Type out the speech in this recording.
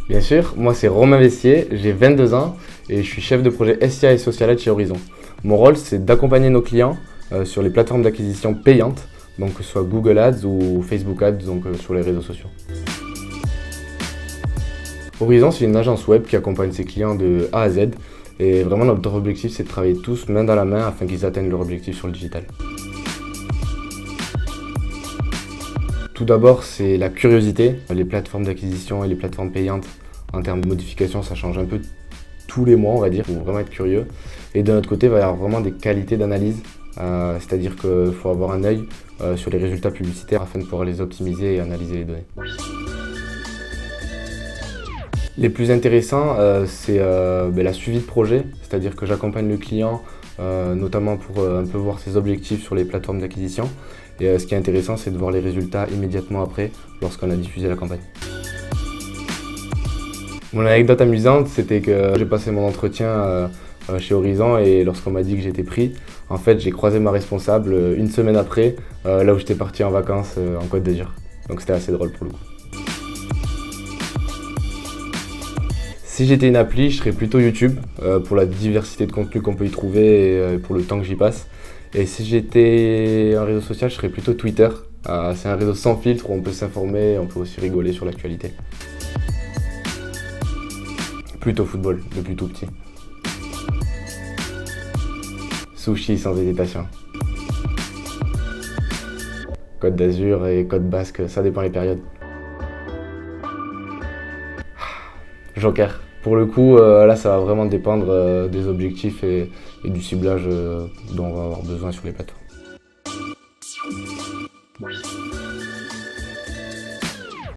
Bien sûr, moi c'est Romain Vessier, j'ai 22 ans et je suis chef de projet SIA et Social Aid chez Horizon. Mon rôle c'est d'accompagner nos clients sur les plateformes d'acquisition payantes, donc que ce soit Google Ads ou Facebook Ads, donc sur les réseaux sociaux. Horizon c'est une agence web qui accompagne ses clients de A à Z et vraiment notre objectif c'est de travailler tous main dans la main afin qu'ils atteignent leur objectif sur le digital. Tout d'abord, c'est la curiosité. Les plateformes d'acquisition et les plateformes payantes, en termes de modification, ça change un peu tous les mois, on va dire. Il faut vraiment être curieux. Et de notre côté, il va y avoir vraiment des qualités d'analyse. C'est-à-dire qu'il faut avoir un œil sur les résultats publicitaires afin de pouvoir les optimiser et analyser les données. Les plus intéressants, c'est la suivi de projet. C'est-à-dire que j'accompagne le client, notamment pour un peu voir ses objectifs sur les plateformes d'acquisition. Et ce qui est intéressant, c'est de voir les résultats immédiatement après, lorsqu'on a diffusé la campagne. Mon anecdote amusante, c'était que j'ai passé mon entretien chez Horizon et lorsqu'on m'a dit que j'étais pris, en fait, j'ai croisé ma responsable une semaine après, là où j'étais parti en vacances en Côte d'Azur. Donc c'était assez drôle pour le coup. Si j'étais une appli, je serais plutôt YouTube, pour la diversité de contenu qu'on peut y trouver et pour le temps que j'y passe. Et si j'étais un réseau social, je serais plutôt Twitter. C'est un réseau sans filtre où on peut s'informer, on peut aussi rigoler sur l'actualité. Plutôt football, depuis tout petit. Sushi sans hésitation. Côte d'Azur et Côte Basque, ça dépend les périodes. Joker. Pour le coup, là, ça va vraiment dépendre des objectifs et du ciblage dont on va avoir besoin sur les plateformes.